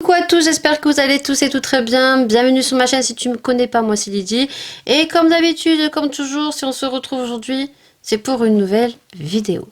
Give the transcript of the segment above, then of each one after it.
Coucou à tous, j'espère que vous allez tous et tout très bien. Bienvenue sur ma chaîne si tu me connais pas, moi c'est Lydie. Et comme d'habitude, comme toujours, si on se retrouve aujourd'hui, c'est pour une nouvelle vidéo.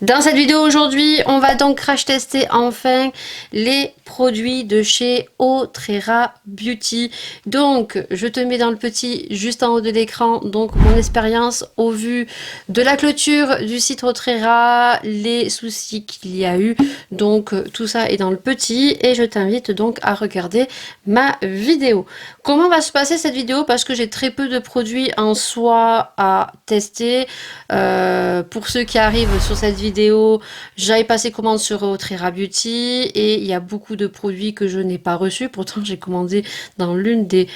Dans cette vidéo aujourd'hui, on va donc crash tester enfin les produits de chez Otrera Beauty. Donc, je te mets dans le petit juste en haut de l'écran, donc mon expérience au vu de la clôture du site Otrera, les soucis qu'il y a eu. Donc, tout ça est dans le petit et je t'invite donc à regarder ma vidéo. Comment va se passer cette vidéo? Parce que j'ai très peu de produits en soi à tester. Pour ceux qui arrivent sur cette vidéo, j'avais passé commande sur Otrera Beauty et il y a beaucoup de produits que je n'ai pas reçus. Pourtant, j'ai commandé dans l'une des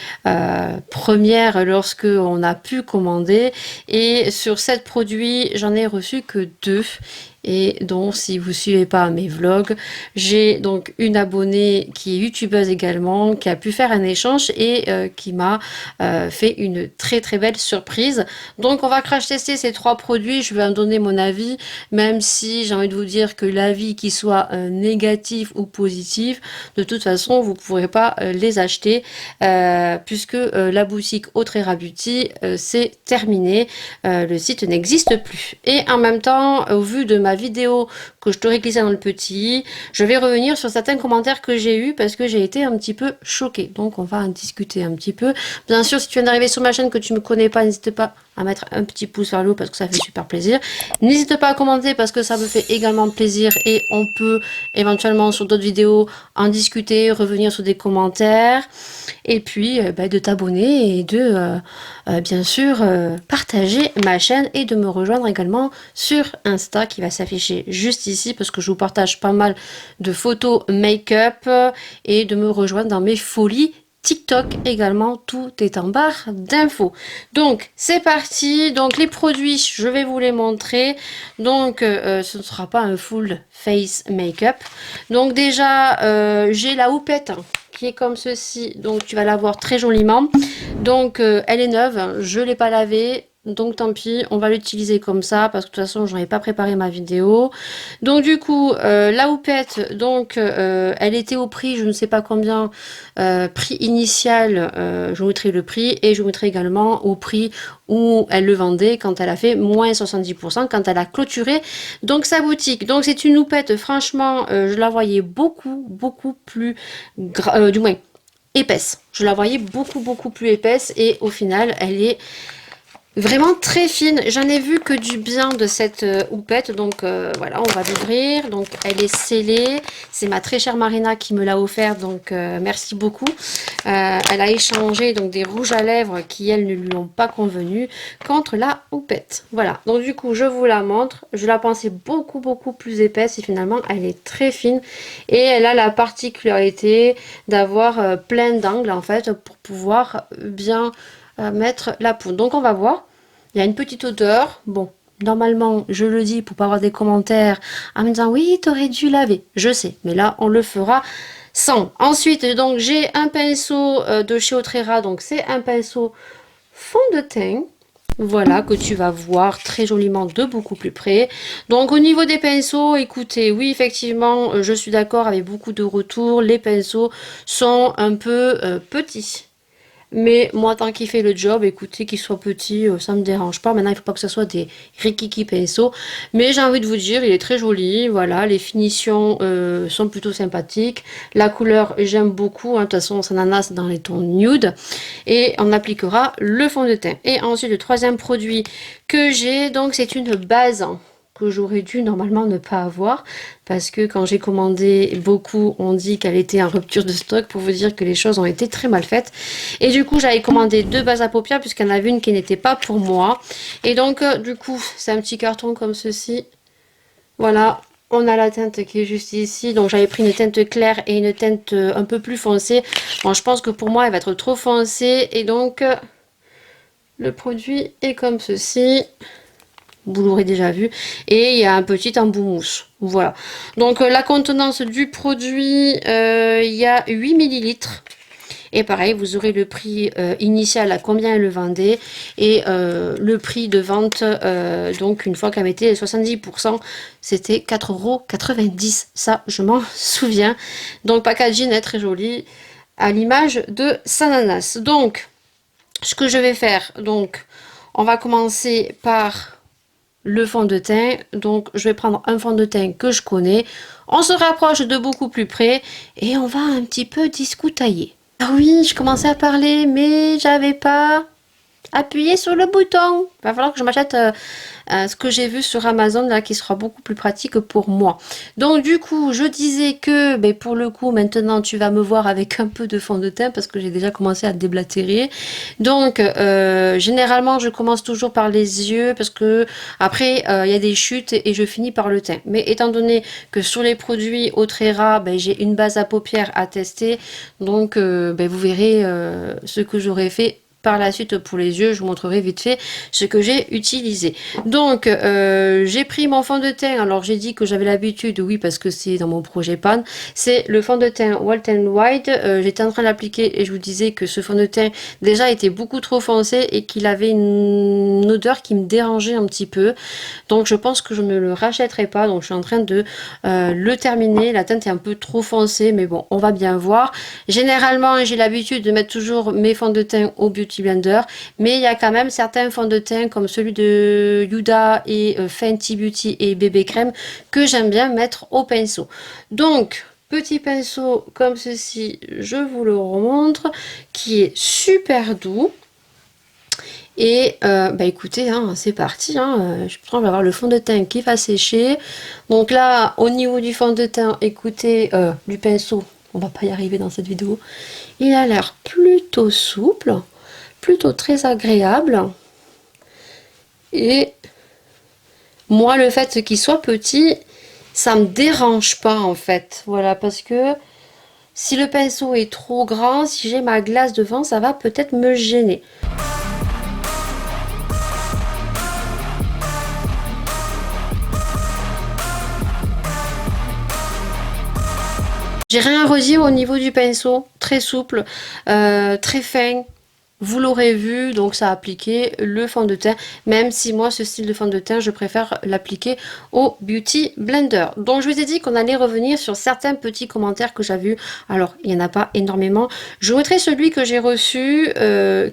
premières lorsque on a pu commander. Et sur 7 produits, j'en ai reçu que 2. Et donc, si vous suivez pas mes vlogs, j'ai donc une abonnée qui est youtubeuse également, qui a pu faire un échange et qui m'a fait une très très belle surprise. Donc, on va crash tester ces 3 produits. Je vais en donner mon avis, même si j'ai envie de vous dire que l'avis qui soit négatif ou positif, de toute façon, vous ne pourrez pas les acheter puisque la boutique Otrera Beauty, c'est terminé. Le site n'existe plus. Et en même temps, au vu de ma vidéo que je t'aurais glissé dans le petit, je vais revenir sur certains commentaires que j'ai eu parce que j'ai été un petit peu choquée. Donc on va en discuter un petit peu. Bien sûr, si tu viens d'arriver sur ma chaîne que tu me connais pas, n'hésite pas à mettre un petit pouce vers le haut parce que ça fait super plaisir. N'hésite pas à commenter parce que ça me fait également plaisir et on peut éventuellement sur d'autres vidéos en discuter, revenir sur des commentaires et puis de t'abonner et de bien sûr partager ma chaîne et de me rejoindre également sur Insta qui va s'afficher juste ici parce que je vous partage pas mal de photos make-up et de me rejoindre dans mes folies TikTok également, tout est en barre d'infos. Donc c'est parti, donc les produits je vais vous les montrer. Donc ce ne sera pas un full face make-up. Donc déjà j'ai la houppette qui est comme ceci, donc tu vas la voir très joliment. Donc elle est neuve, je l'ai pas lavée. Donc tant pis, on va l'utiliser comme ça parce que de toute façon je n'avais pas préparé ma vidéo. Donc du coup la houppette, donc elle était au prix, je ne sais pas combien, prix initial, je vous mettrai le prix et je vous mettrai également au prix où elle le vendait quand elle a fait moins 70%, quand elle a clôturé donc sa boutique. Donc c'est une houppette, franchement je la voyais beaucoup plus du moins épaisse. Je la voyais beaucoup plus épaisse et au final elle est vraiment très fine. J'en ai vu que du bien de cette houppette. Donc voilà, on va l'ouvrir. Donc elle est scellée. C'est ma très chère Marina qui me l'a offert. Donc merci beaucoup. Elle a échangé donc des rouges à lèvres qui elles ne lui ont pas convenu contre la houppette. Voilà. Donc du coup je vous la montre. Je la pensais beaucoup plus épaisse et finalement elle est très fine. Et elle a la particularité d'avoir plein d'angles en fait pour pouvoir bien mettre la poudre. Donc on va voir. Il y a une petite odeur. Bon, normalement, je le dis pour pas avoir des commentaires en me disant oui, t'aurais dû laver. Je sais, mais là, on le fera sans. Ensuite, donc j'ai un pinceau de chez Otrera. Donc c'est un pinceau fond de teint. Voilà, que tu vas voir très joliment de beaucoup plus près. Donc au niveau des pinceaux, écoutez, oui effectivement, je suis d'accord avec beaucoup de retours. Les pinceaux sont un peu petits. Mais moi, tant qu'il fait le job, écoutez, qu'il soit petit, ça me dérange pas. Maintenant, il ne faut pas que ce soit des rikiki pinceaux. Mais j'ai envie de vous dire, il est très joli. Voilà, les finitions sont plutôt sympathiques. La couleur, j'aime beaucoup. Hein. De toute façon, ça ananas dans les tons nude. Et on appliquera le fond de teint. Et ensuite, le troisième produit que j'ai, donc, c'est une base que j'aurais dû normalement ne pas avoir parce que quand j'ai commandé beaucoup on dit qu'elle était en rupture de stock pour vous dire que les choses ont été très mal faites et du coup j'avais commandé 2 bases à paupières puisqu'il y en avait une qui n'était pas pour moi et donc du coup c'est un petit carton comme ceci. Voilà, on a la teinte qui est juste ici, donc j'avais pris une teinte claire et une teinte un peu plus foncée. Bon, je pense que pour moi elle va être trop foncée et donc le produit est comme ceci. Vous l'aurez déjà vu. Et il y a un petit embout mousse. Voilà. Donc la contenance du produit, il y a 8 ml. Et pareil, vous aurez le prix initial à combien elle le vendait et le prix de vente, donc une fois qu'elle mettait les 70%, c'était 4,90 €. Ça, je m'en souviens. Donc packaging est très joli, à l'image de Sananas. Donc, ce que je vais faire, donc, on va commencer par le fond de teint. Donc, je vais prendre un fond de teint que je connais. On se rapproche de beaucoup plus près et on va un petit peu discutailler. Ah oui, je commençais à parler, mais j'avais pas appuyé sur le bouton. Il va falloir que je m'achète ce que j'ai vu sur Amazon là, qui sera beaucoup plus pratique pour moi. Donc du coup, je disais que ben, pour le coup, maintenant tu vas me voir avec un peu de fond de teint parce que j'ai déjà commencé à déblatérer. Donc généralement, je commence toujours par les yeux parce que après il y a des chutes et je finis par le teint. Mais étant donné que sur les produits Autrera, ben, j'ai une base à paupières à tester, donc ben, vous verrez ce que j'aurais fait par la suite pour les yeux. Je vous montrerai vite fait ce que j'ai utilisé. Donc j'ai pris mon fond de teint. Alors j'ai dit que j'avais l'habitude, oui, parce que c'est dans mon projet pan, c'est le fond de teint Wet n Wild. J'étais en train d'appliquer et je vous disais que ce fond de teint déjà était beaucoup trop foncé et qu'il avait une odeur qui me dérangeait un petit peu, donc je pense que je ne le rachèterai pas. Donc je suis en train de le terminer. La teinte est un peu trop foncée, mais bon, on va bien voir. Généralement j'ai l'habitude de mettre toujours mes fonds de teint au Beauty Blender, mais il y a quand même certains fonds de teint comme celui de Huda et Fenty Beauty et Bébé Crème que j'aime bien mettre au pinceau. Donc petit pinceau comme ceci, je vous le remontre, qui est super doux. Et bah écoutez, hein, c'est parti, hein, je pense que je vais avoir le fond de teint qui va sécher. Donc là, au niveau du fond de teint, écoutez, du pinceau, on va pas y arriver dans cette vidéo, il a l'air plutôt souple, plutôt très agréable. Et moi, le fait qu'il soit petit, ça me dérange pas en fait. Voilà, parce que si le pinceau est trop grand, si j'ai ma glace devant, ça va peut-être me gêner. J'ai rien redit au niveau du pinceau, très souple, très fin. Vous l'aurez vu, donc ça a appliqué le fond de teint, même si moi ce style de fond de teint je préfère l'appliquer au Beauty Blender. Donc je vous ai dit qu'on allait revenir sur certains petits commentaires que j'ai vus. Alors il n'y en a pas énormément, je vous mettrai celui que j'ai reçu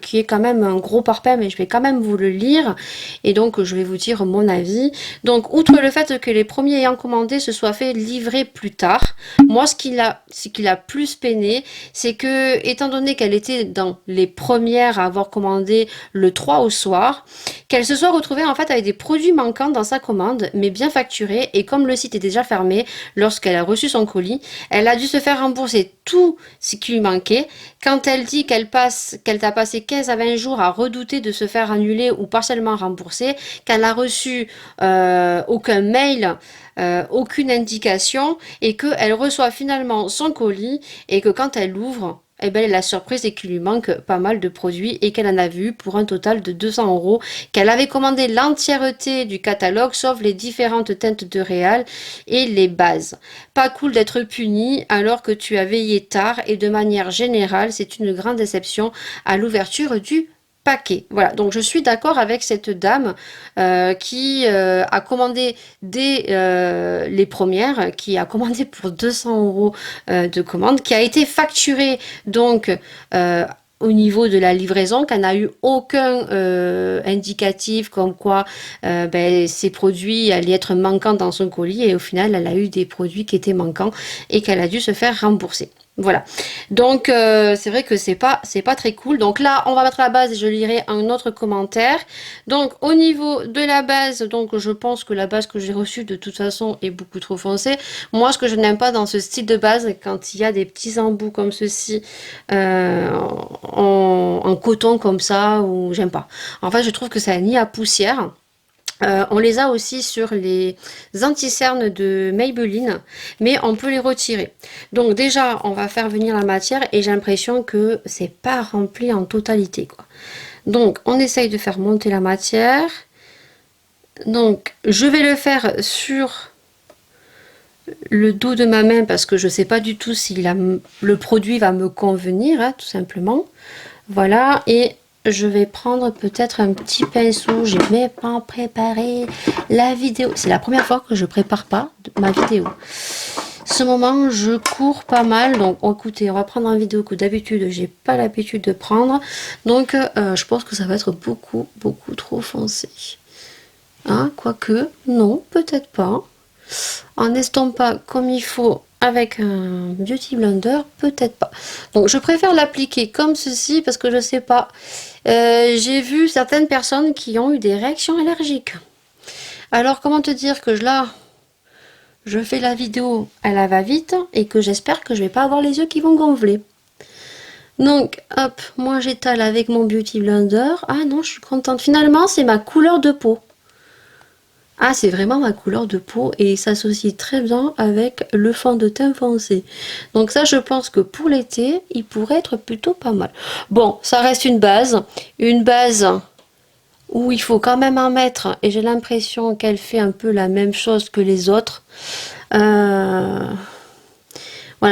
qui est quand même un gros parpaing, mais je vais quand même vous le lire et donc je vais vous dire mon avis. Donc outre le fait que les premiers ayant commandé se soient fait livrer plus tard, moi ce qui a plus peiné, c'est que étant donné qu'elle était dans les premières à avoir commandé le 3 au soir, qu'elle se soit retrouvée en fait avec des produits manquants dans sa commande, mais bien facturés, et comme le site est déjà fermé lorsqu'elle a reçu son colis, elle a dû se faire rembourser tout ce qui lui manquait. Quand elle dit qu'elle t'a passé 15 à 20 jours à redouter de se faire annuler ou partiellement rembourser, qu'elle n'a reçu aucun mail, aucune indication, et qu'elle reçoit finalement son colis, et que quand elle l'ouvre, eh ben, la surprise est qu'il lui manque pas mal de produits et qu'elle en a vu pour un total de 200 €, qu'elle avait commandé l'entièreté du catalogue sauf les différentes teintes de Réal et les bases. Pas cool d'être puni alors que tu as veillé tard, et de manière générale c'est une grande déception à l'ouverture du paquet. Voilà, donc je suis d'accord avec cette dame qui a commandé dès les premières, qui a commandé pour 200 € de commande, qui a été facturée donc au niveau de la livraison, qu'elle n'a eu aucun indicatif comme quoi ben, ces produits allaient être manquants dans son colis, et au final elle a eu des produits qui étaient manquants et qu'elle a dû se faire rembourser. Voilà, donc c'est vrai que c'est pas très cool. Donc là on va mettre la base et je lirai un autre commentaire. Donc au niveau de la base, donc je pense que la base que j'ai reçue de toute façon est beaucoup trop foncée. Moi ce que je n'aime pas dans ce style de base, quand il y a des petits embouts comme ceci en coton comme ça, ou j'aime pas. En fait je trouve que ça nie à poussière. On les a aussi sur les anti-cernes de Maybelline, mais on peut les retirer. Donc déjà, on va faire venir la matière et j'ai l'impression que c'est pas rempli en totalité, quoi. Donc, on essaye de faire monter la matière. Donc, je vais le faire sur le dos de ma main parce que je sais pas du tout si le produit va me convenir, hein, tout simplement. Voilà, et je vais prendre peut-être un petit pinceau. J'ai même pas préparé la vidéo. C'est la première fois que je prépare pas ma vidéo. Ce moment, je cours pas mal. Donc, écoutez, on va prendre une vidéo que d'habitude, j'ai pas l'habitude de prendre. Donc, je pense que ça va être beaucoup, beaucoup trop foncé. Hein, quoique, non, peut-être pas. En estompant comme il faut avec un Beauty Blender, peut-être pas. Donc je préfère l'appliquer comme ceci parce que je sais pas. J'ai vu certaines personnes qui ont eu des réactions allergiques. Alors comment te dire que là, je fais la vidéo à la va-vite et que j'espère que je vais pas avoir les yeux qui vont gonfler. Donc hop, moi j'étale avec mon Beauty Blender. Ah non, je suis contente. Finalement, c'est ma couleur de peau. Ah, c'est vraiment ma couleur de peau et s'associe très bien avec le fond de teint foncé. Donc ça, je pense que pour l'été, il pourrait être plutôt pas mal. Bon, ça reste une base où il faut quand même en mettre et j'ai l'impression qu'elle fait un peu la même chose que les autres. Voilà,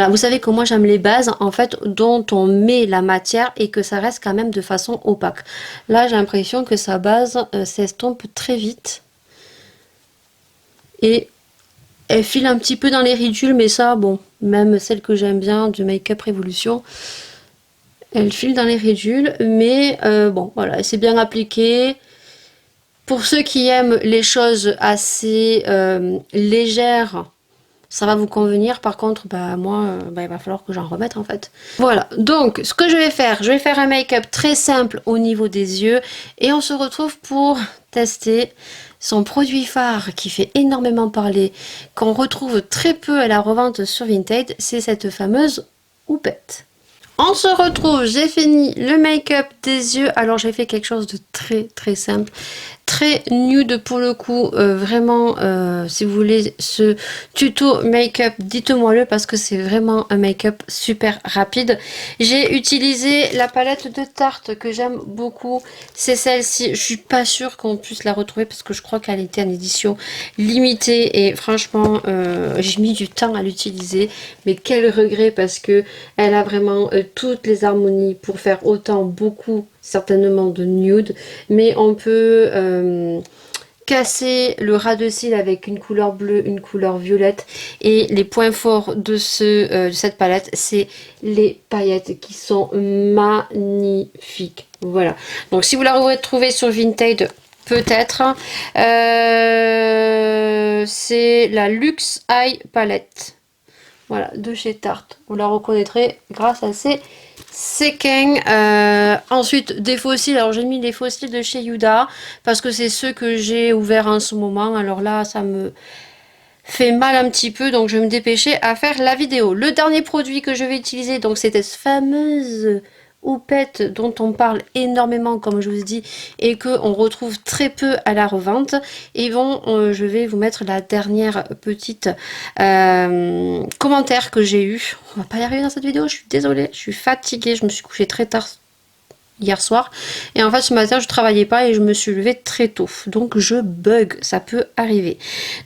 vous savez que moi j'aime les bases en fait dont on met la matière et que ça reste quand même de façon opaque. Là, j'ai l'impression que sa base s'estompe très vite. Et elle file un petit peu dans les ridules, mais ça, bon, même celle que j'aime bien du Make Up Révolution, elle file dans les ridules, mais bon, voilà, c'est bien appliqué. Pour ceux qui aiment les choses assez légères, ça va vous convenir. Par contre, bah moi, bah, il va falloir que j'en remette en fait. Voilà, donc ce que je vais faire un make-up très simple au niveau des yeux et on se retrouve pour tester son produit phare qui fait énormément parler, qu'on retrouve très peu à la revente sur Vinted, c'est cette fameuse houppette. On se retrouve, j'ai fini le make-up des yeux. Alors j'ai fait quelque chose de très très simple, très nude pour le coup, vraiment si vous voulez ce tuto make-up, dites-moi le parce que c'est vraiment un make-up super rapide. J'ai utilisé la palette de Tarte que j'aime beaucoup, c'est celle-ci. Je suis pas sûre qu'on puisse la retrouver parce que je crois qu'elle était en édition limitée et franchement j'ai mis du temps à l'utiliser, mais quel regret parce que elle a vraiment toutes les harmonies pour faire autant beaucoup certainement de nude, mais on peut casser le ras de cils avec une couleur bleue, une couleur violette, et les points forts de cette palette, c'est les paillettes qui sont magnifiques. Voilà, donc si vous la retrouvez sur Vinted, peut-être, c'est la Luxe Eye Palette. Voilà, de chez Tarte. Vous la reconnaîtrez grâce à ces séquins. Ensuite, des fossiles. Alors, j'ai mis les fossiles de chez Yuda parce que c'est ceux que j'ai ouverts en ce moment. Alors là, ça me fait mal un petit peu. Donc, je vais me dépêcher à faire la vidéo. Le dernier produit que je vais utiliser, donc, c'était cette fameuse houppette dont on parle énormément comme je vous dis et que on retrouve très peu à la revente. Et bon, je vais vous mettre la dernière petite commentaire que j'ai eu. On va pas y arriver dans cette vidéo, je suis désolée, je suis fatiguée, je me suis couchée très tard hier soir et en fait ce matin je travaillais pas et je me suis levée très tôt, donc je bug, ça peut arriver.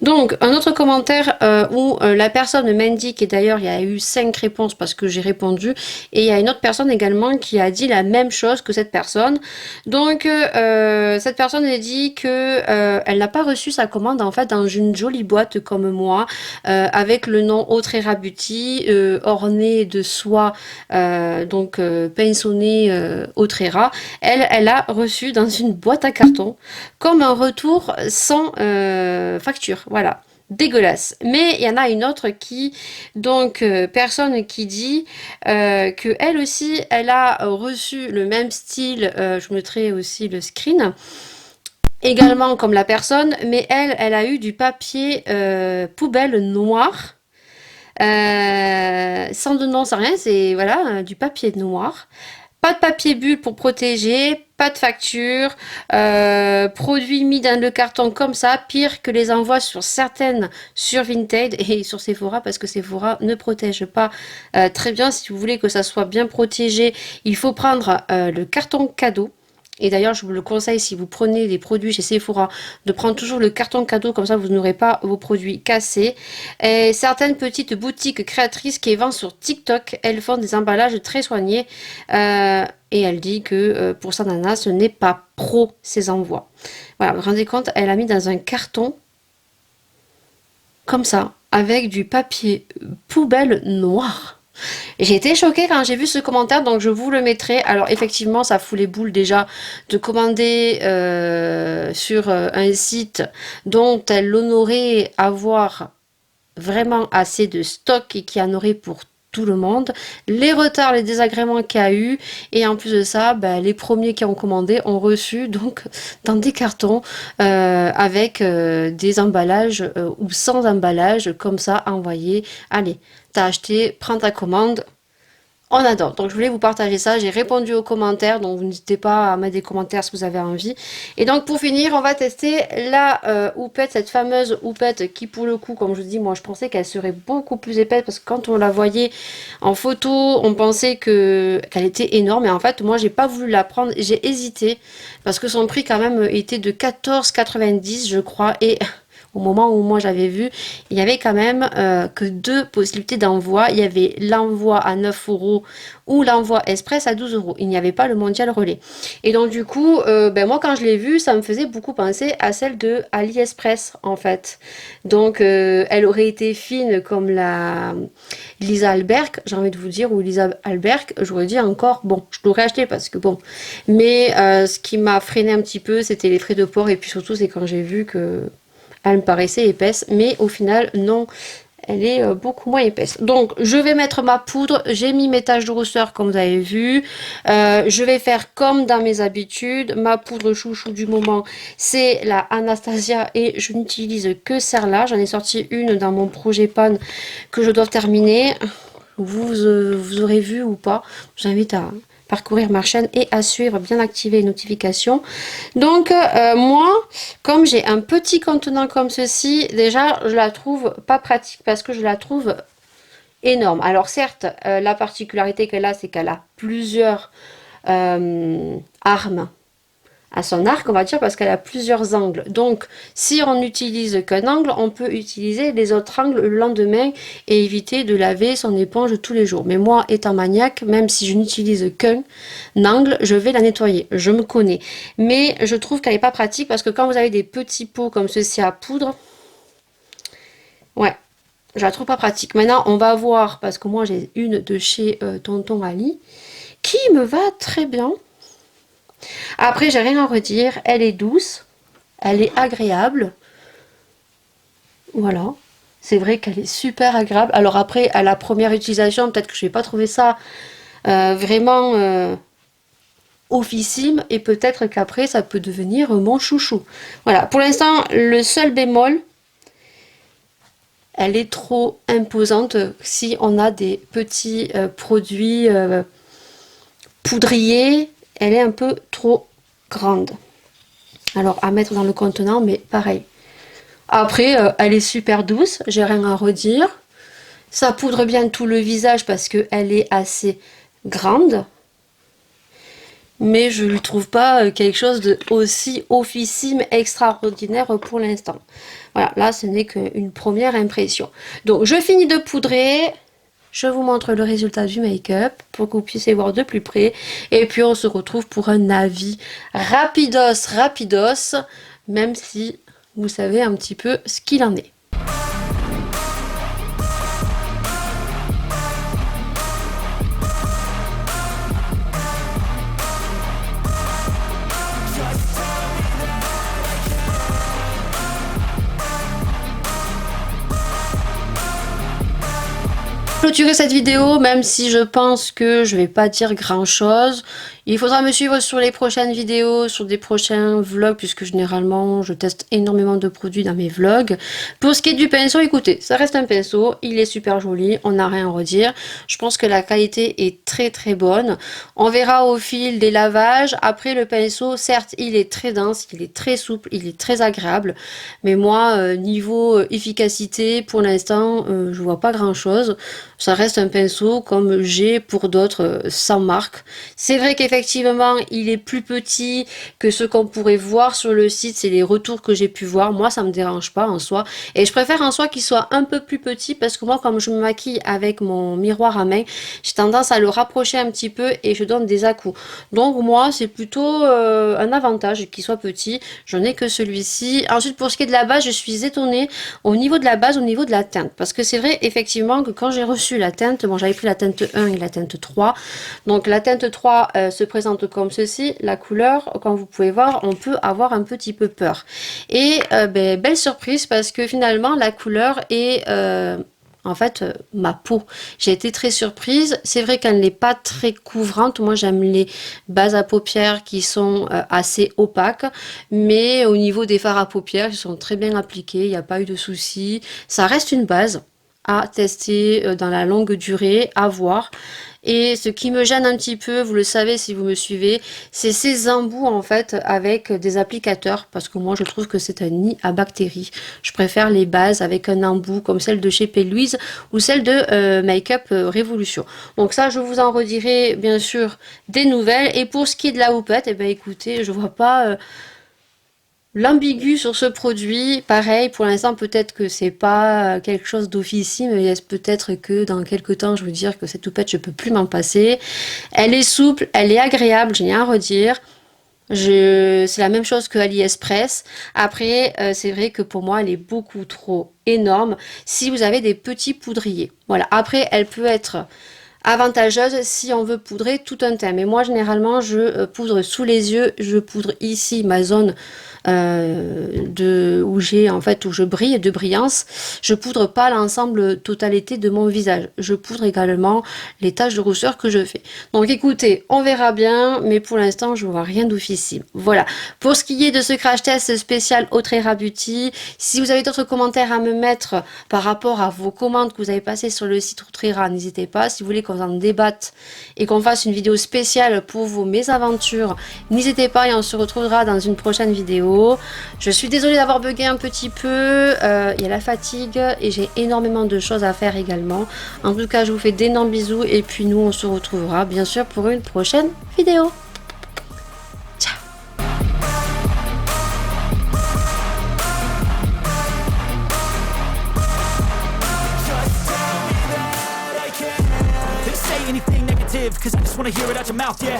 Donc un autre commentaire où la personne m'indique, et d'ailleurs il y a eu 5 réponses parce que j'ai répondu, et il y a une autre personne également qui a dit la même chose que cette personne. Donc cette personne a dit que elle n'a pas reçu sa commande en fait dans une jolie boîte comme moi avec le nom Autrera Beauty orné de soie donc pinçonné Autrera. Elle a reçu dans une boîte à carton comme un retour sans facture. Voilà, dégueulasse. Mais il y en a une autre qui, donc personne qui dit que elle aussi, elle a reçu le même style. Je mettrai aussi le screen. Également comme la personne, mais elle a eu du papier poubelle noir. Sans de nom, sans rien, c'est voilà, du papier noir. Pas de papier bulle pour protéger, pas de facture, produits mis dans le carton comme ça, pire que les envois sur certaines sur Vinted et sur Sephora parce que Sephora ne protège pas très bien. Si vous voulez que ça soit bien protégé, il faut prendre le carton cadeau. Et d'ailleurs, je vous le conseille si vous prenez des produits chez Sephora, de prendre toujours le carton cadeau, comme ça vous n'aurez pas vos produits cassés. Et certaines petites boutiques créatrices qui vendent sur TikTok, elles font des emballages très soignés. Et elle dit que pour sa nana, ce n'est pas pro ces envois. Voilà, vous vous rendez compte, elle a mis dans un carton comme ça, avec du papier poubelle noir. J'ai été choquée quand j'ai vu ce commentaire, donc je vous le mettrai. Alors effectivement, ça fout les boules déjà de commander sur un site dont elle honorait avoir vraiment assez de stock et qui en aurait pour tout le monde, les retards, les désagréments qu'il y a eu, et en plus de ça, ben, les premiers qui ont commandé ont reçu donc dans des cartons avec des emballages ou sans emballage, comme ça, envoyés. Allez, t'as acheté, prends ta commande, on adore. Donc je voulais vous partager ça. J'ai répondu aux commentaires, donc vous n'hésitez pas à mettre des commentaires si vous avez envie. Et donc pour finir, on va tester la houppette, cette fameuse houppette qui pour le coup, comme je vous dis, moi je pensais qu'elle serait beaucoup plus épaisse parce que quand on la voyait en photo, on pensait qu'elle était énorme. Et en fait, moi j'ai pas voulu la prendre, j'ai hésité parce que son prix quand même était de 14,90 je crois. Et au moment où moi j'avais vu, il y avait quand même que deux possibilités d'envoi. Il y avait l'envoi à 9 euros ou l'envoi express à 12 euros. Il n'y avait pas le mondial relais. Et donc du coup, ben moi quand je l'ai vue, ça me faisait beaucoup penser à celle de AliExpress en fait. Donc elle aurait été fine comme la Lisa Albert, j'ai envie de vous dire, ou Lisa Albert, j'aurais dit encore, bon, je l'aurais acheté parce que bon. Mais ce qui m'a freiné un petit peu, c'était les frais de port et puis surtout c'est quand j'ai vu que elle me paraissait épaisse, mais au final, non, elle est beaucoup moins épaisse. Donc, je vais mettre ma poudre. J'ai mis mes taches de rousseur, comme vous avez vu. Je vais faire comme dans mes habitudes. Ma poudre chouchou du moment, c'est la Anastasia et je n'utilise que celle-là. J'en ai sorti une dans mon projet pan que je dois terminer. Vous aurez vu ou pas. Je vous invite à parcourir ma chaîne et à suivre, bien activer les notifications. Donc moi, comme j'ai un petit contenant comme ceci, déjà je la trouve pas pratique parce que je la trouve énorme. Alors certes, la particularité qu'elle a, c'est qu'elle a plusieurs armes à son arc, on va dire, parce qu'elle a plusieurs angles. Donc, si on n'utilise qu'un angle, on peut utiliser les autres angles le lendemain et éviter de laver son éponge tous les jours. Mais moi, étant maniaque, même si je n'utilise qu'un angle, je vais la nettoyer. Je me connais. Mais je trouve qu'elle n'est pas pratique parce que quand vous avez des petits pots comme ceci à poudre, ouais, je la trouve pas pratique. Maintenant, on va voir, parce que moi, j'ai une de chez Tonton Ali qui me va très bien. Après, j'ai rien à redire. Elle est douce. Elle est agréable. Voilà. C'est vrai qu'elle est super agréable. Alors après, à la première utilisation, peut-être que je vais pas trouver ça vraiment officime. Et peut-être qu'après, ça peut devenir mon chouchou. Voilà. Pour l'instant, le seul bémol, elle est trop imposante si on a des petits produits poudriers. Elle est un peu trop grande. Alors à mettre dans le contenant, mais pareil. Après, elle est super douce, j'ai rien à redire. Ça poudre bien tout le visage parce qu'elle est assez grande. Mais je ne trouve pas quelque chose de aussi officime, extraordinaire pour l'instant. Voilà, là ce n'est qu'une première impression. Donc je finis de poudrer. Je vous montre le résultat du make-up pour que vous puissiez voir de plus près. Et puis on se retrouve pour un avis rapidos, même si vous savez un petit peu ce qu'il en est. Clôturer cette vidéo, même si je pense que je vais pas dire grand chose. Il faudra me suivre sur les prochaines vidéos, sur des prochains vlogs, puisque généralement je teste énormément de produits dans mes vlogs. Pour ce qui est du pinceau, écoutez, ça reste un pinceau, il est super joli, on n'a rien à redire. Je pense que la qualité est très très bonne. On verra au fil des lavages. Après le pinceau, certes il est très dense, il est très souple, il est très agréable. Mais moi, niveau efficacité, pour l'instant, je vois pas grand chose. Ça reste un pinceau comme j'ai pour d'autres sans marque. C'est vrai qu'effectivement, effectivement il est plus petit que ce qu'on pourrait voir sur le site, c'est les retours que j'ai pu voir. Moi ça me dérange pas en soi, et je préfère en soi qu'il soit un peu plus petit, parce que moi comme je me maquille avec mon miroir à main, j'ai tendance à le rapprocher un petit peu et je donne des à-coups. Donc moi c'est plutôt un avantage qu'il soit petit. J'en ai que celui-ci. Ensuite pour ce qui est de la base, je suis étonnée au niveau de la base, au niveau de la teinte, parce que c'est vrai effectivement que quand j'ai reçu la teinte, bon j'avais pris la teinte 1 et la teinte 3, donc la teinte 3 se présente comme ceci, la couleur, comme vous pouvez voir, on peut avoir un petit peu peur. Et belle surprise, parce que finalement la couleur est en fait ma peau. J'ai été très surprise. C'est vrai qu'elle n'est pas très couvrante. Moi j'aime les bases à paupières qui sont assez opaques, mais au niveau des fards à paupières, ils sont très bien appliqués, il n'y a pas eu de soucis. Ça reste une base à tester dans la longue durée, à voir. Et ce qui me gêne un petit peu, vous le savez si vous me suivez, c'est ces embouts en fait avec des applicateurs, parce que moi je trouve que c'est un nid à bactéries. Je préfère les bases avec un embout comme celle de chez P. Louise ou celle de Make Up Révolution. Donc ça je vous en redirai bien sûr des nouvelles. Et pour ce qui est de la houppette, eh ben écoutez, je vois pas l'ambigu sur ce produit. Pareil, pour l'instant, peut-être que c'est pas quelque chose d'officiel, mais peut-être que dans quelques temps, je veux dire que cette houppette, je peux plus m'en passer. Elle est souple, elle est agréable, j'ai rien à redire. C'est la même chose que AliExpress. Après, c'est vrai que pour moi, elle est beaucoup trop énorme si vous avez des petits poudriers. Voilà. Après, elle peut être avantageuse si on veut poudrer tout un teint. Mais moi, généralement, je poudre sous les yeux. Je poudre ici ma zone où j'ai en fait où je brille de brillance. Je poudre pas l'ensemble totalité de mon visage. Je poudre également les taches de rousseur que je fais. Donc écoutez, on verra bien, mais pour l'instant je vois rien d'officiel. Voilà. Pour ce qui est de ce crash test spécial Autrera Beauty, si vous avez d'autres commentaires à me mettre par rapport à vos commandes que vous avez passées sur le site Autrera, n'hésitez pas. Si vous voulez qu'on en débatte et qu'on fasse une vidéo spéciale pour vos mésaventures, n'hésitez pas, et on se retrouvera dans une prochaine vidéo. Je suis désolée d'avoir bugué un petit peu, il y a la fatigue et j'ai énormément de choses à faire également. En tout cas, je vous fais d'énormes bisous et puis nous, on se retrouvera bien sûr pour une prochaine vidéo. Ciao. Cause I just wanna hear it out your mouth, yeah.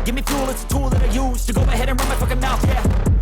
Give me fuel, it's a tool that I use to go ahead and run my fucking mouth, yeah.